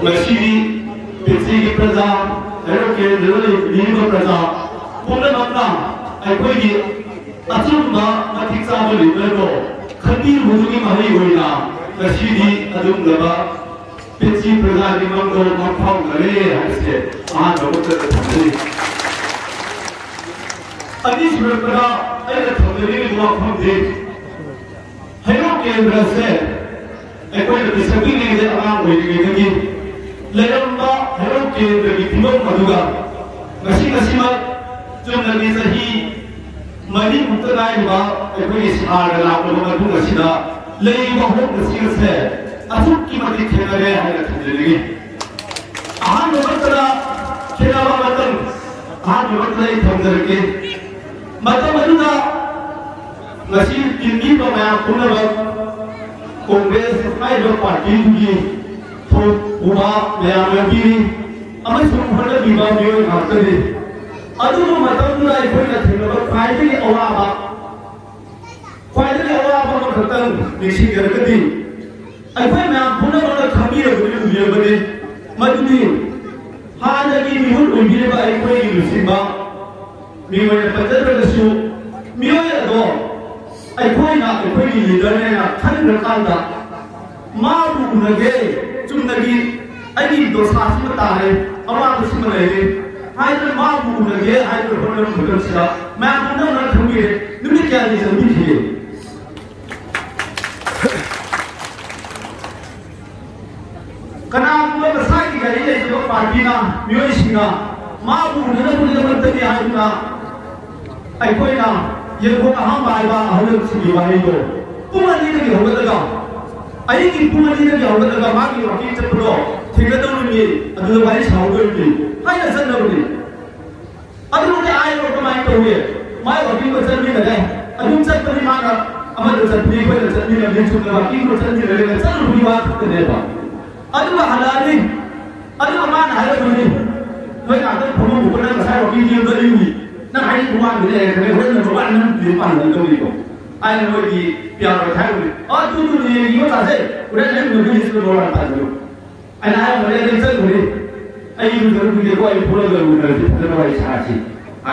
Masih Pesi Praja, Eroke Lima Praja, Puna Makna, Aikoi Azumba Matiksa Bolivero, Kati Muzumi Mahi Wina, Masih Adum Laba, Pesi Praja Limango Makau Gare, Hase, Dokter Thamri. Adi Surapara, Ada Thamri Dua Thamri. Eroke Brase, Aikoi Bisabi Nege Alam Wini. Leramba Eroke Bagi Timur Maduga, Masih Jumlah Nisahi Mani Mutanai Ba, Aikoi Sahara Lapu Madu Masida, Lei Mahok Masih Se, Asuk Kimati Kenare Hayat Thamri. Ahan Mubatara Kenawa Matan, Ahan Mubatara Thamri. Mata Maduga Masih Tinggi Pemaya Punawa Kongres Ayo Parti Tugi Uba Mayamagi Amasung Hana Biba Mio Hatari Adu Matanda Aikoi Nathinawa Finally Awaba Khatan Nisi Gargadi Aikoi Mayam Punawa Khamira Guri Bade Maduni Hanagi Mihun Ungirba Aikoi Lusimba Miwaya Pajadrasu Miwaya Do Aikoi Na Aikoi Leader Na Khan Kanda Maru Nage Jumnagi Adi Dosa Simatare Amadu Simalere Hydra Maru Nage Hydra Honor Mutansa Mamma Kami Numika is a meeting. Kanam Saki Gari Partina, Muishina, Maru Nanabu Haina Aikoina, Yelko Hamba, Hulu Sibiwayo. Pumani Hogata. I think Pumani Hogata, or Peter Pro, together with me, otherwise, how will be? I have said nobody. I don't know the eye of my career. My people tell me that I don't set the Mara, Amanda said, people that send me a little bit of people send me a little bit of the neighbor. I don't know Halali. I don't know man I have money. When I don't promote, when I was having a video, now I didn't want to say, when the one the fun and the people. I know the piano family. All to the you are saying, when I am going to do and I have a little ceremony. I use the boy for the voice. I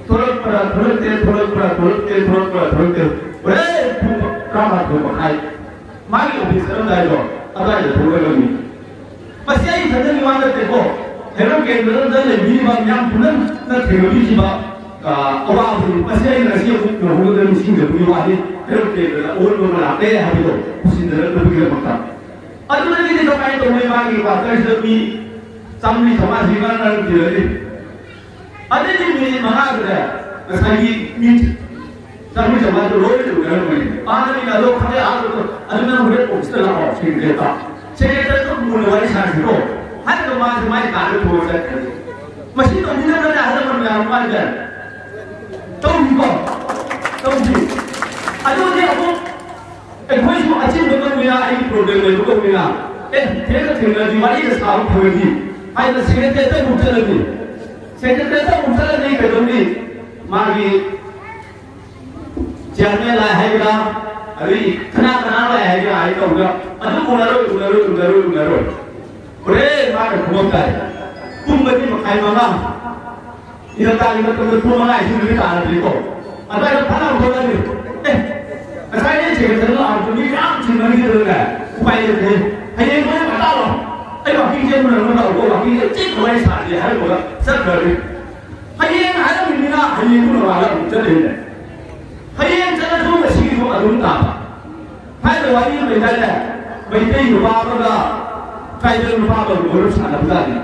Torokra, my office, I but say, I don't want to go. Hello, get the minimum young woman, not Hiroshima. About the Pasay, I see who them sing the Puwadi, hello, the old woman out there, have you seen the Republic of Mata. I don't really know kind of way back if I tell me somebody Thomas Ivan and Gilly. I didn't mean Mahara, as I meet somebody about the road to Germany. I mean, I don't know where still out in the top. Say that the moon was has to go. I don't want my car to go that. Machine on the other hand, don't go. I don't know. And when you achieve the we are any problem, we are. And take a thing that you are in the south for you. I will say that the Mutality. Say that the Mutality, I don't need Maggie Janela Hagra, I don't know. I don't want to Pray, Mother Kumai. Kumati Makamana. You are telling me to the Puma, I should be done. I don't know. As I didn't say, I to be out to money to that. Why is it? I didn't want to dollar. I don't think you know what he take away. I have a secretary. I don't know. I didn't know what I'm telling you. I didn't tell you to see you. I don't know. I don't know what you that. But you are Title Father Gurus and Abdani.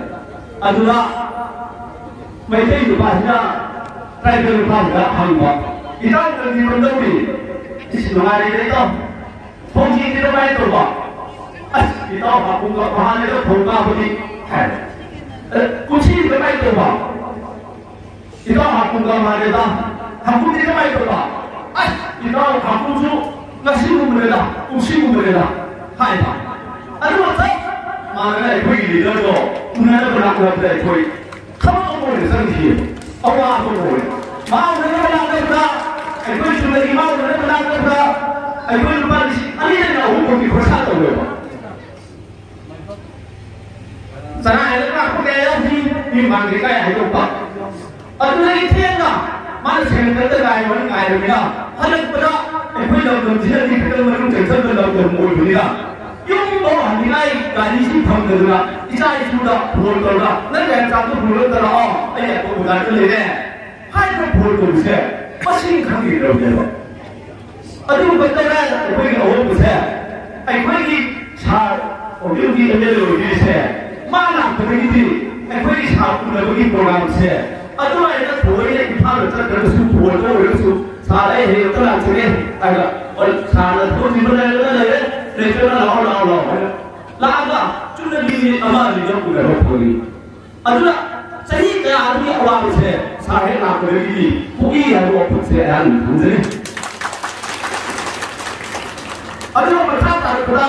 Adula may take the Bahia, Title Father Hangwa. It doesn't even know me. This is not a little. Pongi did a right over. As it all happened behind the Pongabudi head. Could see the right over. It all happened behind the Hapu did the right over. As it all happened to Nasiumrella, Usimurella, Haida. I don't know. I really don't know. Never not that way. Come on, here. A lot of boy. Mount never not that. I wish to make him out never not that. I will punish. I didn't know who would be for Saturday. สลายแล้วก็พวกแกที่มันใกล้ๆให้จบปะอะไรเที่ยงอ่ะมันเสียงกันได้ไงวันไงเลยนะฮัลโหลปะไอ้พวกเราคนที่นี่ก็มันรู้จักกันเราคนมวยคนนี้นะยุ่งบ่หันนี่ไอ้การที่ทำกันนะอีใจสุดอ่ะพูดกันนะนั่นแหละจากตัวพูดกันละอ๋อไอ้เนี่ยพูดกันเลยเนี่ยให้เขาพูดกันเสียไม่ใช่ครั้งเดียวเลยว่ะอันนี้มันเป็นอะไรไอ้พวกเราไม่ใช่ไอ้พวกนี้ชาโอ้ยที่อันนี้เราไม่ใช่มาหนักเป็นที่ไอ้พวกนี้ชาคุณเราไม่โปรแกรมใช่อันนี้ไอ้ก็พูดเนี่ยที่พาเราจะกระสุนพูดแล้วกระสุนชาไอ้เหี้ยตลาดเสียไอ้ก็ชาเราพูดที่มันอะไรเด็กก็เราลาบะจุดนี้อามาลีจะพูดอะไรพูดอันนี้ใช่ที่อันนี้เอาไว้ใช่สาเหตุหลักเลยที่พวกนี้เอาไว้พูดเสียอันนี้อันนี้เราทำตามกฎ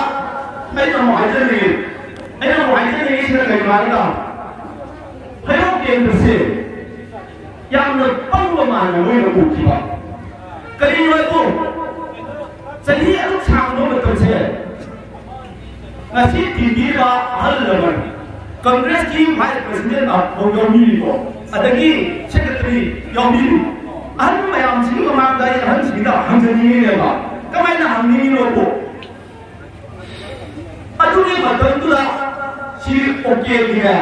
ไม่ต้องหมายจะนี่ไม่ต้องหมายจะนี่ที่เราเรียนมาแล้วให้เราเรียนรู้สิยังเราต้องรู้มาเราไม่รู้ที่ว่าก็ดีเลยกูใช่ที่ลูกชายเราไม่ต้องใช่งั้นที่ทีนี้ว่าฮัลโหลมันคอนเกรสที่หมายประธานอ่ะผมยอมมีบ่อันนี้เซคเรตรียอมมีอันนี้ไม่ยอมสิ่งที่มาได้อันสิ่งที่ทำจะนี่เลยบ่ก็ไม่น่าทำนี่เลยบ่อันนี้มาตั้งตัวชีโอเคเนี่ย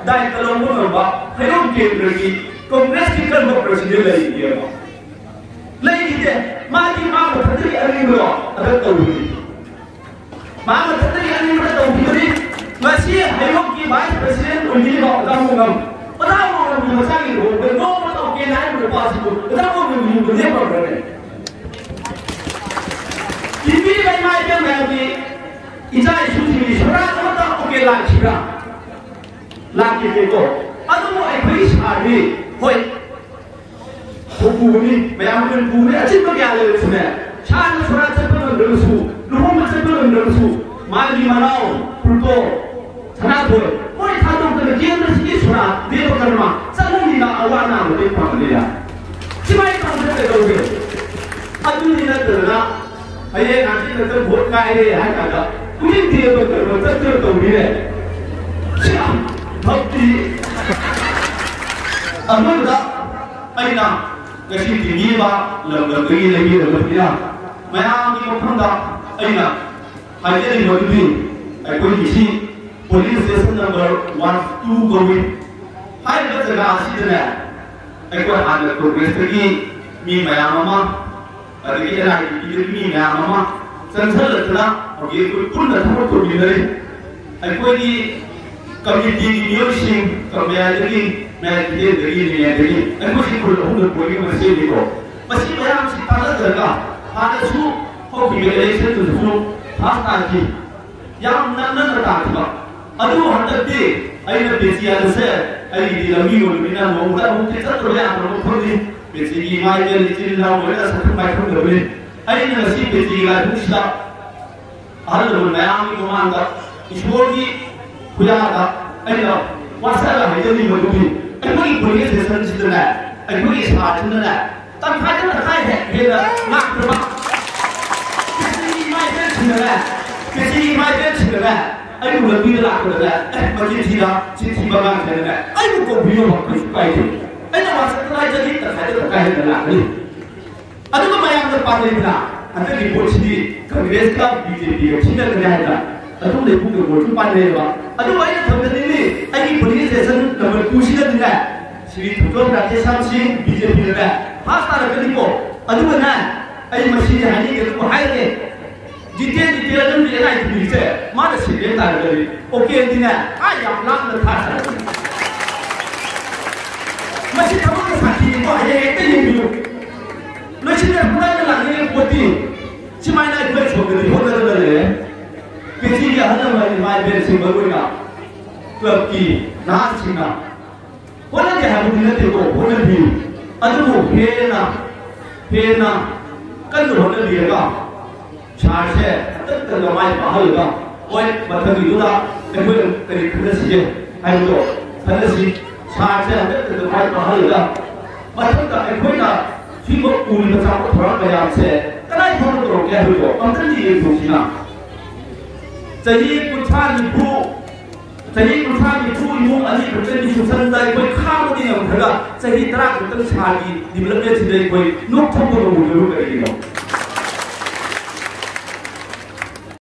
ได้ตลอดมาบ่ให้เราเก็บเรื่องนี้คอนเกรสที่กันมาประธานเลยเนี่ยบ่เลยเนี่ยมาที่มาประธานที่อะไรบ่อันนั้นตัวนี้มาประธานที่อะไรบ่ตัวนี้masih hayok ki vice president unjili ba udamungam udamungam masagi ro be no ma to ke nai ro pasi ko udamungam ni ko ne par re ibi bai mai ke ma ki ijai suji ni sura ta ta ko ke la chira la ki ke ko adu mo ai bai sa ni hoi ko bu ni ma ya mo bu ni achin ba ya le sune cha na sura ta pa ro su lu mo ma ta pa ro su ma ni ma nao pruto ना बोल कोई थानों के केंद्र से सुना देव कर्मा सभी ना आवाना होते पाने या सिवाय काम करते लोगे अदुनी ना करना अये नाची करते भोट का है है का तुम्हें देव कर्मा तत्व तो मिले क्या भक्ति अमरदा अयना कशी दिनी बा लंगरी लगी लंगरिया मैं आमी को फंदा अयना अये नहीं होती आई कोई किसी police station number 12 going hai ba jaga asi ne ai ko han ko gestri mi maya mama adigi era idi mi maya mama sansal latna oge ko kun na tho to ni dai ai ko ni committee ni yoshing kamya dagi me de dagi ni dagi ai ko si ko lo ko ni ma se ni ko masi maya si ta la jaga ha da su ho bi election to su ha ta ki yam nan ta ba अदू हंडती अइना बेची आदसे अइ दी लमी मोल बिना मोदा मुके तत्रो या प्रो खोदी बेची की माय के लिचिन लाव मोदा सख माय खो दबे अइना सी बेची ला दुसला हर लो नयाम की मांगा ईश्वर की खुया का अइना वासा ला है जनी मदुबी अइ पुलिस स्टेशन सिदना अइ पुलिस साथना तब फाजन खाय है हेदा नाक प्रभा बेची माय के छिना बेची माय के छिना ai cũng là bi lạc rồi đấy, mà chỉ thì đó, chỉ bằng ngang thế này, ai cũng có video hoặc cái bài thì, ai là mà sẽ lại cho đi, tất cả tất cả hết là đi, anh cũng mày ăn được bao nhiêu là, anh cái bộ chỉ đi, cái rest các BJP cái chỉ là cái này là, anh cũng để cũng được một chút bao nhiêu đó, anh cũng vậy thằng cái này, anh đi police station là một cú chỉ là cái này, chỉ thủ tướng là cái sao chỉ BJP là cái, phát ra là cái gì bộ, anh cũng vậy này, anh mà chỉ là anh đi cái cũng hay cái जिते जिते जन ये ना इतने मारे सीधे तार करी ओके इतना आया लाख न था मशीन हम लोग साथी को ये इतने ही मिलो मशीन में पूरा में लगने पोती चिमाई ना इतने छोटे थे होते रहते हैं किसी के हद में माय बेर से बगुना क्लब की नाच सीना होना क्या है मुझे नहीं देखो होने भी अदुबो फेना कल होने भी है का चार्जे tất cả là mai bảo hơi không, ôi mà thằng gì đó em mới cái này gì hay rồi, thằng gì charge tất cả là mai bảo hơi không, mà tất cả em mới là khi một cùi nó sao có thoáng cái làm xe, cái này không được rồi rồi, ông cái gì cũng chỉ là, chỉ cún cha đi bu, चही कुंथा की फू इमुंग अनी खर्चे की सुसन दा कोई खाम दी हम थगा चही तरा कुतन छागी डेवलपमेंट सिदे कोई नुक थोको नो बुजरु करी नो